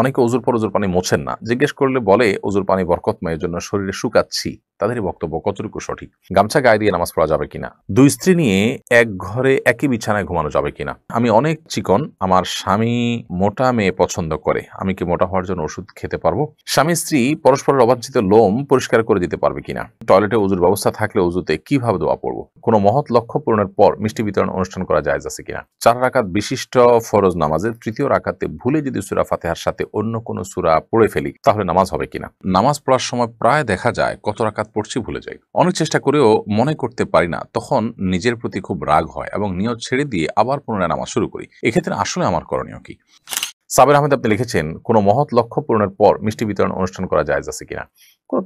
অনেকে অজুর পর অজুর পানি মোছেন না। জিজ্ঞেস করলে বলে অজুর পানি বরকতময়, এজন্য শরীরে শুকাচ্ছি। তাদেরই বক্তব্য কতটুকু সঠিক? গামছা গায়ে দিয়ে নামাজ পড়া যাবে কিনা? দুই স্ত্রী নিয়ে এক ঘরে একই বিছানায় ঘুমানো যাবে কিনা? আমি অনেক চিকন, আমার স্বামী মোটা মেয়ে পছন্দ করে, আমি কি মোটা হওয়ার জন্য ওষুধ খেতে পারবো? স্বামী স্ত্রী পরস্পরের অবাঞ্ছিত লোম পরিষ্কার করে দিতে পারবে কিনা? টয়লেটে অজুর ব্যবস্থা থাকলে অজুতে কিভাবে দোয়া পড়বো? কোনো মহৎ লক্ষ্য পূরণের পর মিষ্টি বিতরণ অনুষ্ঠান করা জায়েজ আছে কিনা? 4 রাকাত বিশিষ্ট ফরজ নামাজের তৃতীয় রাকাতে ভুলে যদি সূরা ফাতিহার সাথে অন্য কোনো সূরা পড়ে ফেলি, তাহলে নামাজ হবে কিনা? নামাজ পড়ার সময় প্রায় দেখা যায় কত রাকাত পড়ছি ভুলে যাই। অনেক চেষ্টা করেও মনে করতে পারি না, তখন নিজের প্রতি খুব রাগ হয় এবং নিয়ত ছেড়ে দিয়ে আবার পুনরায় নামাজ শুরু করি। এক্ষেত্রে আসলে আমার করণীয় কি? সাবের আহমেদ আপনি লিখেছেন, কোনো মহৎ লক্ষ্য পূরণের পর মিষ্টি বিতরণ অনুষ্ঠান করা জায়েজ আছে কিনা? কোনো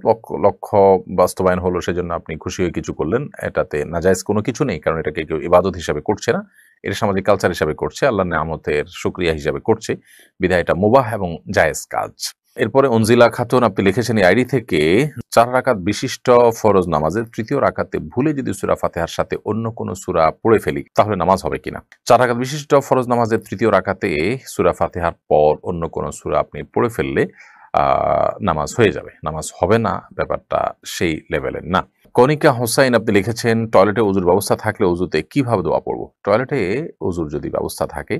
লক্ষ্য বাস্তবায়ন হলো, সেজন্য আপনি খুশি হয়ে কিছু করলেন, এটাতে নাজায়েজ কোনো কিছু নেই, কারণ এটাকে কেউ ইবাদত হিসাবে করছে না, এটা সামাজিক কালচার হিসাবে করছে, আল্লাহর নেয়ামতের শুকরিয়া হিসাবে করছে, বিধায় এটা মুবাহ এবং জায়েজ কাজ। এরপরে অনজিলা খাতুন আপনি লিখেছেন, এই আইডি থেকে 4 রাকাত বিশিষ্ট ফরজ নামাজের তৃতীয় রাকাতে ভুলে যদি সূরা ফাতিহার সাথে অন্য কোনো সূরা পড়ে ফেলি, তাহলে নামাজ হবে কিনা? 4 রাকাত বিশিষ্ট ফরজ নামাজের তৃতীয় রাকাতে সূরা ফাতিহার পর অন্য কোনো সূরা আপনি পড়ে ফেললে নামাজ হয়ে যাবে, নামাজ হবে না, ব্যাপারটা সেই লেভেলের না। কনিকা হোসাইন আপনি লিখেছেন, টয়লেটে অজুর ব্যবস্থা থাকলে অজুতে কিভাবে দোয়া পড়বো? টয়লেটে অজুর যদি ব্যবস্থা থাকে,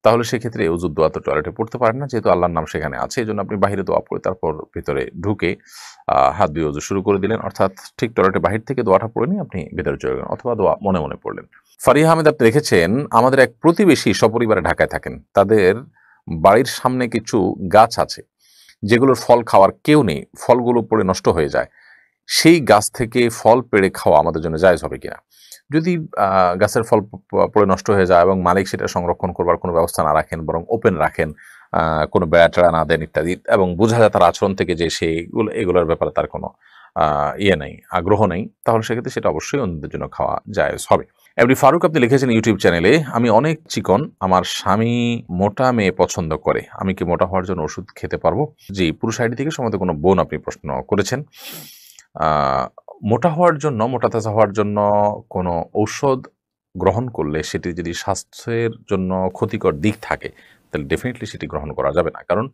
তাহলে সেক্ষেত্রে অজুর দোয়া তো টয়লেটে পড়তে পারেন না, যেহেতু আল্লাহর নাম সেখানে আছে, এই জন্য আপনি বাহিরে দোয়া পড়ে তারপর ভিতরে ঢুকে হাত দিয়ে অজু শুরু করে দিলেন, অর্থাৎ ঠিক টয়লেটে বাহির থেকে দোয়াটা পড়ে নিয়ে আপনি ভিতরে চলে গেলেন, অথবা দোয়া মনে মনে পড়লেন। ফারিহা আহমেদ আপনি লিখেছেন, আমাদের এক প্রতিবেশী সপরিবারে ঢাকায় থাকেন, তাদের বাড়ির সামনে কিছু গাছ আছে যেগুলোর ফল খাওয়ার কেউ নেই, ফলগুলো পড়ে নষ্ট হয়ে যায়, সেই গাছ থেকে ফল পেড়ে খাওয়া আমাদের জন্য জায়েজ হবে কিনা? যদি গাছের ফল পড়ে নষ্ট হয়ে যায় এবং মালিক সেটা সংরক্ষণ করবার কোনো ব্যবস্থা না রাখেন, বরং ওপেন রাখেন, কোনো বেড়া টেড়া না দেন ইত্যাদি, এবং বোঝা যায় তার আচরণ থেকে যে এগুলোর ব্যাপারে তার কোনো নেই, আগ্রহ নেই, তাহলে সেক্ষেত্রে সেটা অবশ্যই অন্যদের জন্য খাওয়া জায়েজ হবে। এমনি ফারুক আপনি লিখেছেন ইউটিউব চ্যানেলে, আমি অনেক চিকন, আমার স্বামী মোটা মেয়ে পছন্দ করে, আমি কি মোটা হওয়ার জন্য ওষুধ খেতে পারবো? জি, পুরুষ আইডি থেকে সম্ভবত কোনো বোন আপনি প্রশ্ন করেছেন। মোটা হওয়ার জন্য, মোটা তাজা হওয়ার জন্য কোনো ঔষধ গ্রহণ করলে সেটি যদি স্বাস্থ্যের জন্য ক্ষতিকর দিক থাকে, তাহলে ডেফিনেটলি সেটি গ্রহণ করা যাবে না, কারণ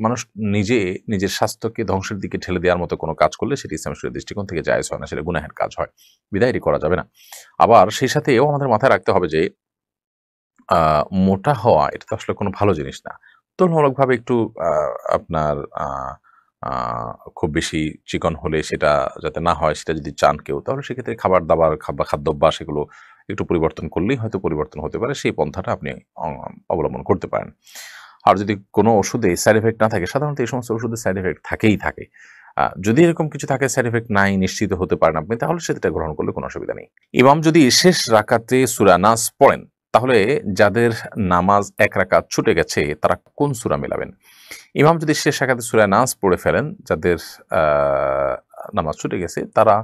মানুষ নিজের স্বাস্থ্যকে ধ্বংসের দিকে ঠেলে দেওয়ার মতো কোনো কাজ করলে সেটি ইসলামের দৃষ্টিকোণ থেকে জায়েজ হয় না, সেটা গুনাহের কাজ হয়, বিধায় এটি করা যাবে না। আবার সেই সাথে এও আমাদের মাথায় রাখতে হবে যে মোটা হওয়া এটা তো আসলে কোনো ভালো জিনিস না। তুলনামূলকভাবে একটু আপনার খুব বেশি চিকন হলে সেটা যাতে না হয়, সেটা যদি চান কেউ, তাহলে সেক্ষেত্রে খাবার-দাবার, খাদ্যাভ্যাস এগুলো একটু পরিবর্তন করলেই হয়তো পরিবর্তন হতে পারে। সেই পন্থাটা আপনি অবলম্বন করতে পারেন। আর যদি কোনো ওষুধে সাইড ইফেক্ট না থাকে, সাধারণত এই সমস্ত ওষুধের সাইড ইফেক্ট থাকেই থাকে। যদি এরকম কিছু থাকে, সাইড ইফেক্ট নাই, নিশ্চিত হতে পারেন আপনি, তাহলে সেটা গ্রহণ করলে কোনো অসুবিধা নেই। ইমাম যদি শেষ রাকাতে সূরা নাস পড়েন, তাহলে যাদের নামাজ ১ রাকাত ছুটে গেছে তারা কোন সূরা মেলাবেন? ইমাম যদি শেষ রাকাতে সূরা নাস পড়ে ফেলেন, যাদের নামাজ ছুটে গেছে, তারা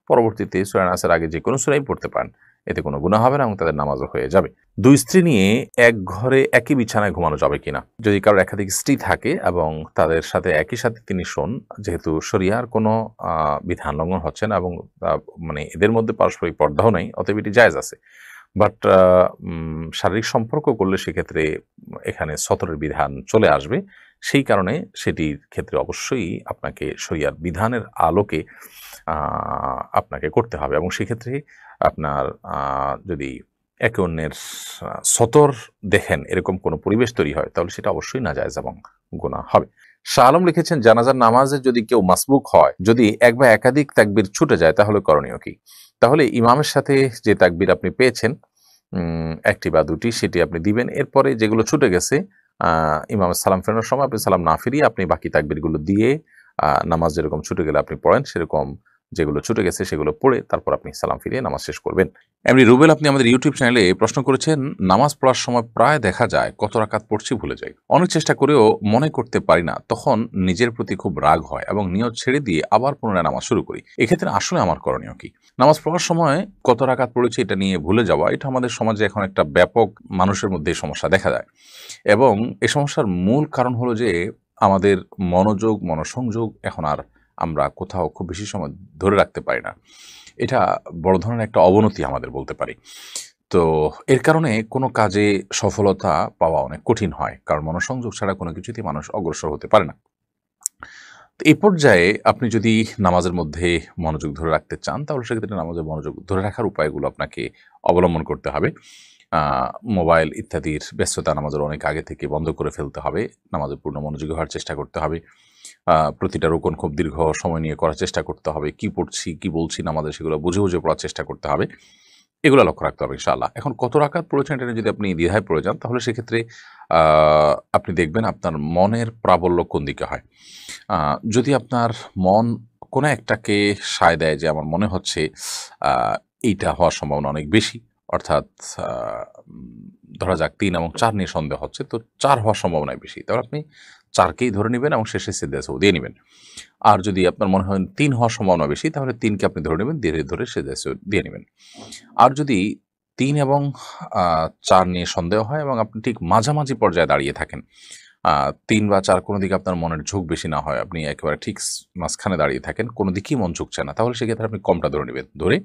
পরবর্তীতে সূরা নাসের আগে যে কোনো সূরাই পড়তে পারেন, এতে কোনো গুনাহ হবে না এবং তাদের নামাজও হয়ে যাবে। 2 স্ত্রী নিয়ে এক ঘরে একই বিছানায় ঘুমানো যাবে কিনা? যদি কারোর একাধিক স্ত্রী থাকে এবং তাদের সাথে একই সাথে তিনি শোন, যেহেতু শরিয়ার কোনো বিধান লঙ্ঘন হচ্ছে না এবং মানে এদের মধ্যে পারস্পরিক পর্দাও নেই, অতএব এটি জায়েজ আছে। বাট শারীরিক সম্পর্ক করলে সেক্ষেত্রে এখানে সতরের বিধান চলে আসবে, সেই কারণে সেটির ক্ষেত্রে অবশ্যই আপনাকে শরিয়ার বিধানের আলোকে আপনাকে করতে হবে, এবং সেক্ষেত্রে আপনার যদি একে অন্যের সতর দেখেন এরকম কোনো পরিবেশ তৈরি হয়, তাহলে সেটা অবশ্যই নাজায়েজ এবং গুনাহ হবে। শাহ আলম লিখেছেন, জানাজার নামাজে যদি কেউ মাসবুক হয়, যদি এক বা একাধিক তাকবীর ছুটে যায়, তাহলে করণীয় কি? তাহলে ইমামের সাথে যে তাকবীর আপনি পেয়েছেন, একটি বা দুটি, সেটি আপনি দিবেন। এরপরে যেগুলো ছুটে গেছে, ইমামের সালাম ফেরানোর সময় আপনি সালাম না ফিরিয়ে আপনি বাকি তাকবীরগুলো দিয়ে নামাজ যেরকম ছুটে গেলে আপনি পড়েন, সেরকম যেগুলো ছুটে গেছে সেগুলো পড়ে তারপর আপনি সালাম ফিরিয়ে নামাজ শেষ করবেন। এমনি রুবেল আপনি আমাদের ইউটিউব চ্যানেলে প্রশ্ন করেছেন, নামাজ পড়ার সময় প্রায় দেখা যায় কত রাকাত পড়ছি ভুলে যাই, অনেক চেষ্টা করেও মনে করতে পারি না, তখন নিজের প্রতি খুব রাগ হয় এবং নিয়ত ছেড়ে দিয়ে আবার পুনরায় নামাজ শুরু করি। এক্ষেত্রে আসলে আমার করণীয় কি? নামাজ পড়ার সময় কত রাকাত পড়েছি এটা নিয়ে ভুলে যাওয়া, এটা আমাদের সমাজে এখন একটা ব্যাপক মানুষের মধ্যে এই সমস্যা দেখা যায়, এবং এই সমস্যার মূল কারণ হলো যে আমাদের মনোসংযোগ এখন আর আমরা কোথাও খুব বেশি সময় ধরে রাখতে পারি না। এটা বড় ধরনের একটা অবনতি আমাদের বলতে পারি। তো এর কারণে কোনো কাজে সফলতা পাওয়া অনেক কঠিন হয়, কারণ মনোসংযোগ ছাড়া কোনো কিছুতেই মানুষ অগ্রসর হতে পারে না। তো এই পর্যায়ে আপনি যদি নামাজের মধ্যে মনোযোগ ধরে রাখতে চান, তাহলে সেক্ষেত্রে নামাজের মনোযোগ ধরে রাখার উপায়গুলো আপনাকে অবলম্বন করতে হবে। আ মোবাইল ইত্যাদির ব্যস্ততা নামাজের অনেক আগে থেকে বন্ধ করে ফেলতে হবে। নামাজে পূর্ণ মনোযোগী হওয়ার চেষ্টা করতে হবে। প্রতিটা রুকুন খুব দীর্ঘ সময় নিয়ে করার চেষ্টা করতে হবে। কি পড়ছি, কি বলছি নামাজে সেগুলো বুঝে, বুঝে পড়ার চেষ্টা করতে হবে। এগুলা লক্ষ্য রাখতে হবে ইনশাআল্লাহ। এখন কত রাকাত পড়েছেন এটা নিয়ে যদি আপনি দ্বিধায় পড়ে যান, তাহলে সেক্ষেত্রে আ আপনি দেখবেন আপনার মনের প্রাবল্য কোন দিকে হয়। আ যদি আপনার মন কোনো একটাকে সায় দেয় যে আমার মনে হচ্ছে আ এইটা হওয়ার সম্ভাবনা অনেক বেশি। অর্থাৎ আ উম ধরা যাক ৩ এবং ৪ নিয়ে সন্দেহ হচ্ছে। তো ৪ হওয়ার সম্ভাবনাই বেশি। তাহলে আপনি ৪ কেই ধরে নিবেন এবং শেষে সিজদা সাহু দিয়ে নিবেন। আর যদি আপনার মনে হয় ৩ হওয়ার সম্ভাবনা বেশি, তাহলে ৩ কে আপনি ধরে নিবেন, ধীরে, ধরে সিজদা সাহু দিয়ে নিবেন। আর যদি ৩ এবং ৪ নিয়ে সন্দেহ হয় এবং আপনি ঠিক মাঝামাঝি পর্যায়ে দাঁড়িয়ে থাকেন, আ ৩ বা ৪ কোনো দিকে আপনার মনের ঝোঁক বেশি না হয়, আপনি একেবারে ঠিক মাঝখানে দাঁড়িয়ে থাকেন, কোনো দিকেই মন ঝুঁকছে না, তাহলে সেক্ষেত্রে আপনি কমটা ধরে নিবেন। ধরে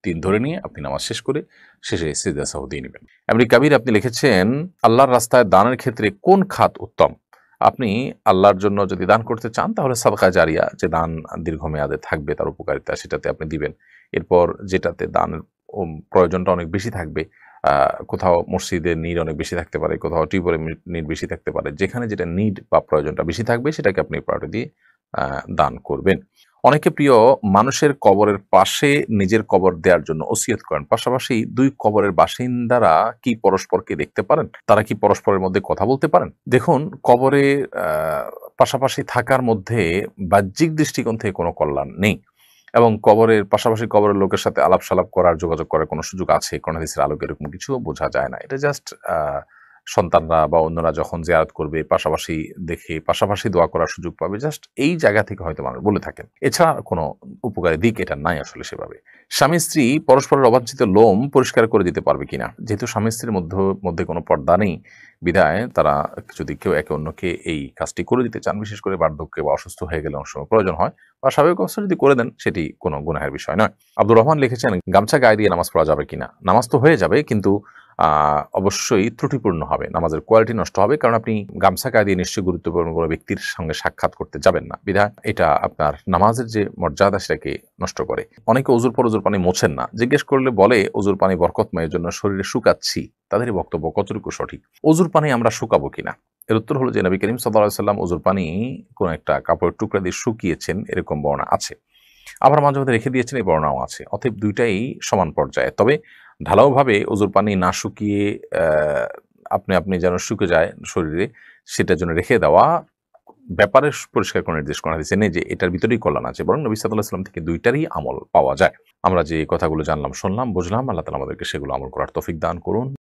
৩ ধরে নিয়ে আপনি নামাজ শেষ করে শেষে সিজদা সাহু দিয়ে নিবেন। এমনি কাবির আপনি লিখেছেন, আল্লাহর রাস্তায় দানের ক্ষেত্রে কোন খাত উত্তম? আপনি আল্লাহর জন্য যদি দান করতে চান, তাহলে সাদকা জারিয়া, যে দান দীর্ঘমেয়াদে থাকবে তার উপকারিতা, সেটাতে আপনি দিবেন। এরপর যেটাতে দানের প্রয়োজনটা অনেক বেশি থাকবে, কোথাও মসজিদের নিড অনেক বেশি থাকতে পারে, কোথাও টিউবওয়েলের নিড বেশি থাকতে পারে। যেখানে যেটা নিড বা প্রয়োজনটা বেশি থাকবে সেটাকে আপনি প্রায়োরিটি দিয়ে দান করবেন। অনেকে প্রিয় মানুষের কবরের পাশে নিজের কবর দেওয়ার জন্য ওসিয়ত করেন। পাশাপাশি ২ কবরের বাসিন্দারা কি পরস্পরকে দেখতে পারেন? তারা কি পরস্পরের মধ্যে কথা বলতে পারেন? দেখুন, কবরে আ পাশাপাশি থাকার মধ্যে বাহ্যিক দৃষ্টিকোণ থেকে কোনো কল্যাণ নেই। এবং কবরের পাশাপাশি কবরের লোকের সাথে আলাপ-সালাপ করার, যোগাযোগ করার কোনো সুযোগ আছে, কোরআন হাদিসের আলোকে এরকম কিছুও বোঝা যায় না। এটা জাস্ট সন্তানরা বা অন্যরা যখন জিয়ারত করবে, পাশাপাশি দেখে পাশাপাশি দোয়া করার সুযোগ পাবে। জাস্ট এই জায়গা থেকে হয়তো মানুষ বলে থাকেন। এছাড়া কোনো উপকারী দিক এটা নাই আসলে সেভাবে। স্বামী-স্ত্রী পরস্পরের অবাঞ্ছিত লোম পরিষ্কার করে দিতে পারবে কিনা? যেহেতু স্বামী-স্ত্রীর মধ্যে কোনো পর্দা নেই, বিধায় তারা যদি কেউ একে অন্যকে এই কাজটি করে দিতে চান, বিশেষ করে বার্ধক্যে বা অসুস্থ হয়ে গেলে অনেক সময় প্রয়োজন হয়, বা স্বাভাবিক অবস্থায় যদি করে দেন, সেটি কোনো গুনাহের বিষয় নয়। আব্দুর রহমান লিখেছেন, গামছা গায়ে দিয়ে নামাজ পড়া যাবে কিনা? নামাজ তো হয়ে যাবে, কিন্তু অবশ্যই ত্রুটিপূর্ণ হবে। নামাজের কোয়ালিটি নষ্ট হবে, কারণ আপনি গামছা গায়ে দিয়ে নিশ্চয়ই গুরুত্বপূর্ণ কোনো ব্যক্তির সঙ্গে সাক্ষাৎ করতে যাবেন না। বিধায় এটা আপনার নামাজের যে মর্যাদা সেটাকে নষ্ট করে। অনেকে অজুর পর অজুর পানি মোছেন না। জিজ্ঞেস করলে বলে অজুর পানি বরকতময়, এজন্য শরীরে শুকাচ্ছি। তাদেরই বক্তব্য কতটুকু সঠিক? অজুর পানি আমরা শুকাবো কিনা? এর উত্তর হলো যে নবী করিম সাল্লাল্লাহু আলাইহি ওয়াসাল্লাম অজুর পানি কোন একটা কাপড়ের টুকরা দিয়ে শুকিয়েছেন, এরকম বর্ণনা আছে। আবার মাঝে মধ্যে রেখে দিয়েছেন, এই বর্ণনাও আছে। অতএব ২ টাই সমান পর্যায়ে। তবে ঢালাওভাবে অজুর পানি না শুকিয়ে আপনি যেন শুকে যায় শরীরে, সেটার জন্য রেখে দেওয়া ব্যাপারে পরিষ্কার কোনো নির্দেশ করা হয়েছে নেই যে এটার ভিতরেই কল্যাণ আছে। বরং নবী সাল্লাল্লাহু আলাইহি ওয়াসাল্লাম থেকে ২ টারই আমল পাওয়া যায়। আমরা যে কথাগুলো জানলাম, শুনলাম, বুঝলাম, আল্লাহ তাআলা আমাদেরকে সেগুলো আমল করার তৌফিক দান করুন।